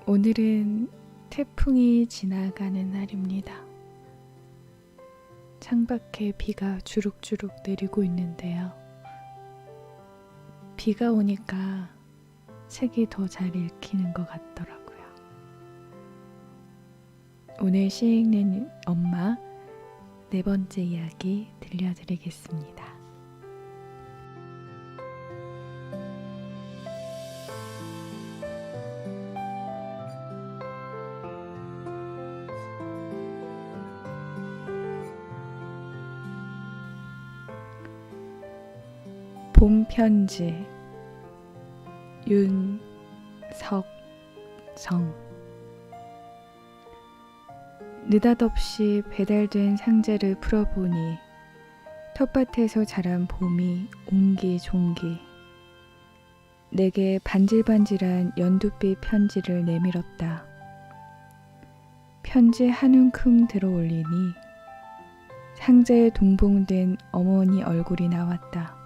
오늘은 태풍이 지나가는 날입니다. 창밖에 비가 주룩주룩 내리고 있는데요. 비가 오니까 책이 더 잘 읽히는 것 같더라고요. 오늘 시 읽는 엄마 4번째 이야기 들려드리겠습니다. 봄 편지 윤석정. 느닷없이 배달된 상자를 풀어보니 텃밭에서 자란 봄이 옹기종기 내게 반질반질한 연두빛 편지를 내밀었다. 편지 한 움큼 들어올리니 상자에 동봉된 어머니 얼굴이 나왔다.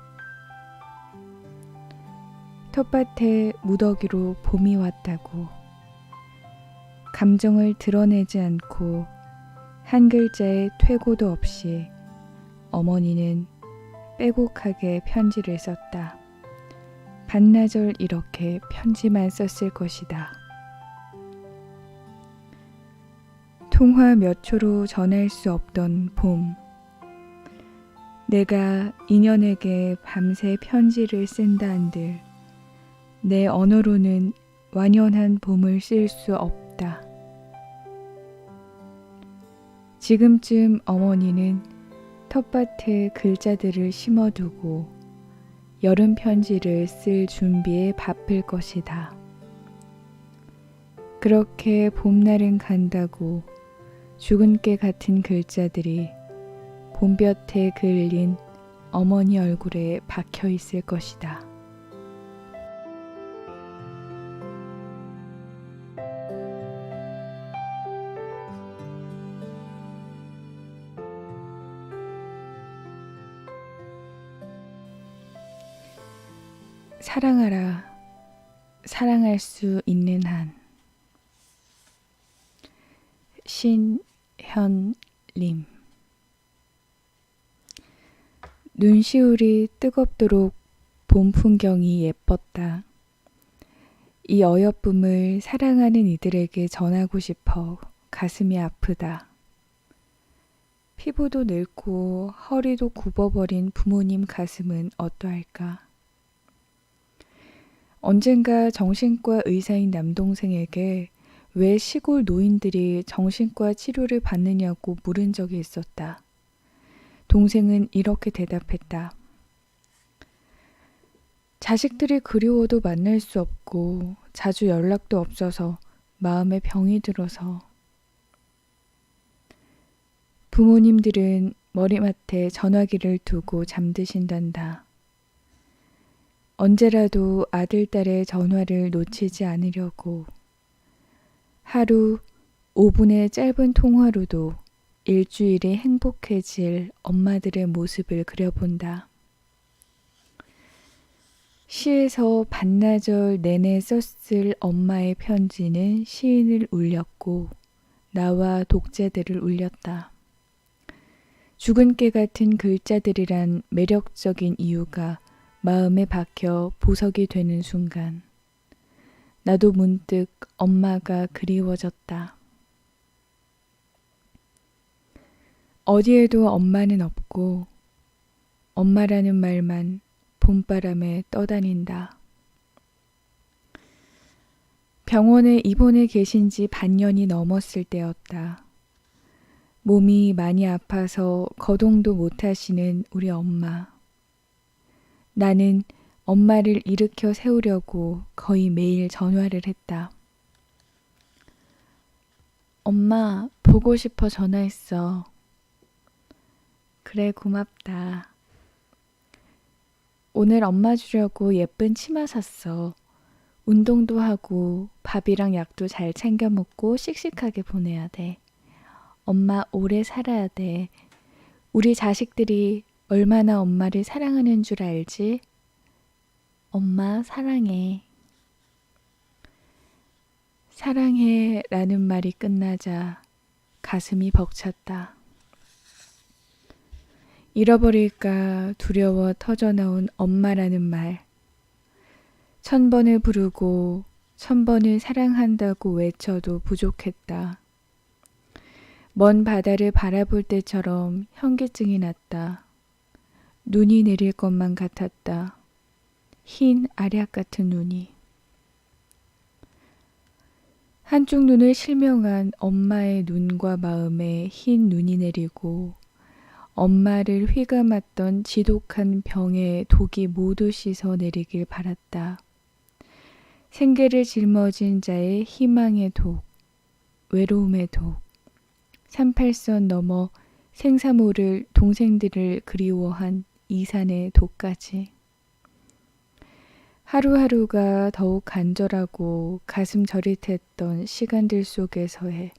텃밭에 무더기로 봄이 왔다고 감정을 드러내지 않고 한 글자의 퇴고도 없이 어머니는 빼곡하게 편지를 썼다. 반나절 이렇게 편지만 썼을 것이다. 통화 몇 초로 전할 수 없던 봄. 내가 인연에게 밤새 편지를 쓴다 한들 내 언어로는 완연한 봄을 쓸 수 없다. 지금쯤 어머니는 텃밭에 글자들을 심어두고 여름 편지를 쓸 준비에 바쁠 것이다. 그렇게 봄날은 간다고 죽은 깨 같은 글자들이 봄볕에 그을린 어머니 얼굴에 박혀 있을 것이다. 사랑하라. 사랑할 수 있는 한. 신현림. 눈시울이 뜨겁도록 봄 풍경이 예뻤다. 이 어여쁨을 사랑하는 이들에게 전하고 싶어 가슴이 아프다. 피부도 늙고 허리도 굽어버린 부모님 가슴은 어떠할까? 언젠가 정신과 의사인 남동생에게 왜 시골 노인들이 정신과 치료를 받느냐고 물은 적이 있었다. 동생은 이렇게 대답했다. 자식들이 그리워도 만날 수 없고 자주 연락도 없어서 마음에 병이 들어서. 부모님들은 머리맡에 전화기를 두고 잠드신단다. 언제라도 아들, 딸의 전화를 놓치지 않으려고 하루 5분의 짧은 통화로도 일주일이 행복해질 엄마들의 모습을 그려본다. 시에서 반나절 내내 썼을 엄마의 편지는 시인을 울렸고 나와 독자들을 울렸다. 죽은 깨 같은 글자들이란 매력적인 이유가 마음에 박혀 보석이 되는 순간 나도 문득 엄마가 그리워졌다. 어디에도 엄마는 없고 엄마라는 말만 봄바람에 떠다닌다. 병원에 입원해 계신 지 반년이 넘었을 때였다. 몸이 많이 아파서 거동도 못하시는 우리 엄마. 나는 엄마를 일으켜 세우려고 거의 매일 전화를 했다. 엄마, 보고 싶어 전화했어. 그래, 고맙다. 오늘 엄마 주려고 예쁜 치마 샀어. 운동도 하고 밥이랑 약도 잘 챙겨 먹고 씩씩하게 보내야 돼. 엄마 오래 살아야 돼. 우리 자식들이 얼마나 엄마를 사랑하는 줄 알지? 엄마 사랑해. 사랑해 라는 말이 끝나자 가슴이 벅찼다. 잃어버릴까 두려워 터져나온 엄마라는 말. 1000번을 부르고 1000번을 사랑한다고 외쳐도 부족했다. 먼 바다를 바라볼 때처럼 현기증이 났다. 눈이 내릴 것만 같았다. 흰 알약 같은 눈이. 한쪽 눈을 실명한 엄마의 눈과 마음에 흰 눈이 내리고 엄마를 휘감았던 지독한 병의 독이 모두 씻어 내리길 바랐다. 생계를 짊어진 자의 희망의 독, 외로움의 독, 38선 넘어 생사모를 동생들을 그리워한 이산의 독까지. 하루하루가 더욱 간절하고 가슴 저릿했던 시간들 속에서의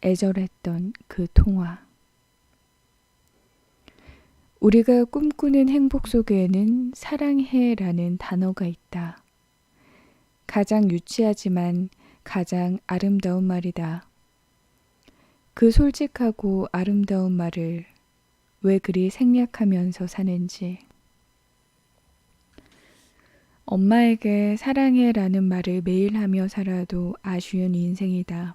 애절했던 그 통화. 우리가 꿈꾸는 행복 속에는 사랑해라는 단어가 있다. 가장 유치하지만 가장 아름다운 말이다. 그 솔직하고 아름다운 말을 왜 그리 생략하면서 사는지. 엄마에게 사랑해라는 말을 매일 하며 살아도 아쉬운 인생이다.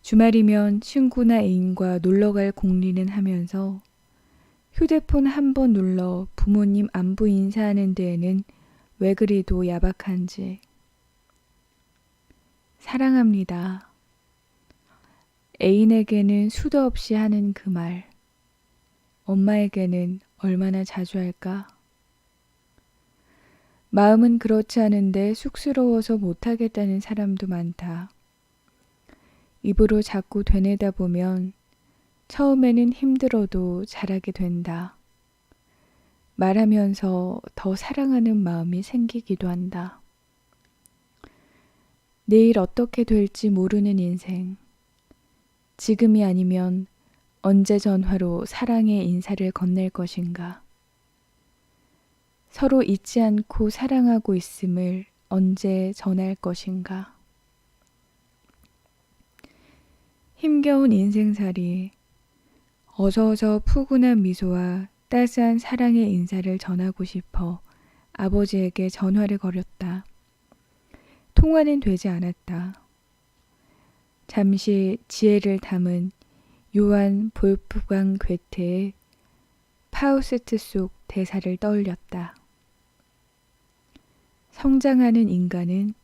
주말이면 친구나 애인과 놀러갈 공리는 하면서 휴대폰 한 번 눌러 부모님 안부 인사하는 데에는 왜 그리도 야박한지. 사랑합니다. 애인에게는 수도 없이 하는 그 말. 엄마에게는 얼마나 자주 할까? 마음은 그렇지 않은데 쑥스러워서 못하겠다는 사람도 많다. 입으로 자꾸 되뇌다 보면 처음에는 힘들어도 잘하게 된다. 말하면서 더 사랑하는 마음이 생기기도 한다. 내일 어떻게 될지 모르는 인생. 지금이 아니면 언제 전화로 사랑의 인사를 건넬 것인가. 서로 잊지 않고 사랑하고 있음을 언제 전할 것인가. 힘겨운 인생살이 어서어서 푸근한 미소와 따스한 사랑의 인사를 전하고 싶어 아버지에게 전화를 걸었다. 통화는 되지 않았다. 잠시 지혜를 담은 요한 볼프강 괴테의 파우스트 속 대사를 떠올렸다. 성장하는 인간은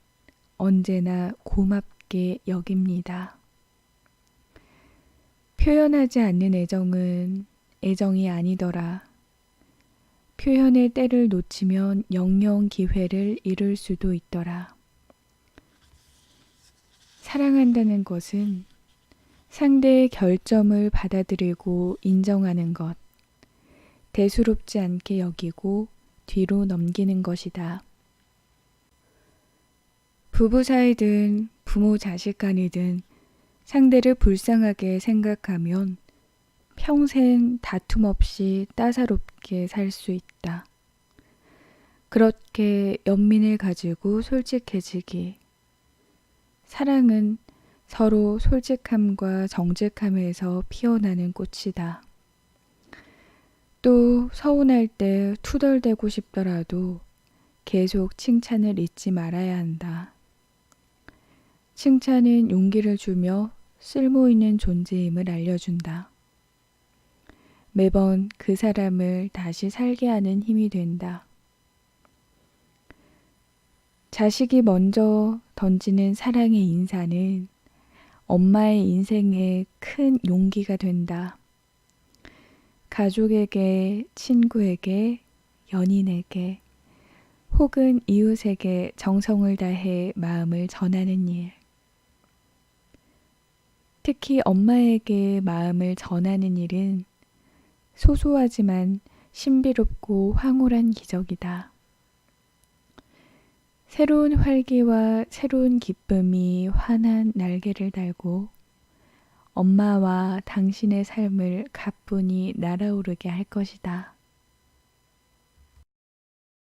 언제나 고맙게 여깁니다. 표현하지 않는 애정은 애정이 아니더라. 표현의 때를 놓치면 영영 기회를 잃을 수도 있더라. 사랑한다는 것은 상대의 결점을 받아들이고 인정하는 것, 대수롭지 않게 여기고 뒤로 넘기는 것이다. 부부 사이든 부모 자식 간이든 상대를 불쌍하게 생각하면 평생 다툼 없이 따사롭게 살 수 있다. 그렇게 연민을 가지고 솔직해지기. 사랑은 서로 솔직함과 정직함에서 피어나는 꽃이다. 또 서운할 때 투덜대고 싶더라도 계속 칭찬을 잊지 말아야 한다. 칭찬은 용기를 주며 쓸모있는 존재임을 알려준다. 매번 그 사람을 다시 살게 하는 힘이 된다. 자식이 먼저 던지는 사랑의 인사는 엄마의 인생에 큰 용기가 된다. 가족에게, 친구에게, 연인에게, 혹은 이웃에게 정성을 다해 마음을 전하는 일. 특히 엄마에게 마음을 전하는 일은 소소하지만 신비롭고 황홀한 기적이다. 새로운 활기와 새로운 기쁨이 환한 날개를 달고 엄마와 당신의 삶을 가뿐히 날아오르게 할 것이다.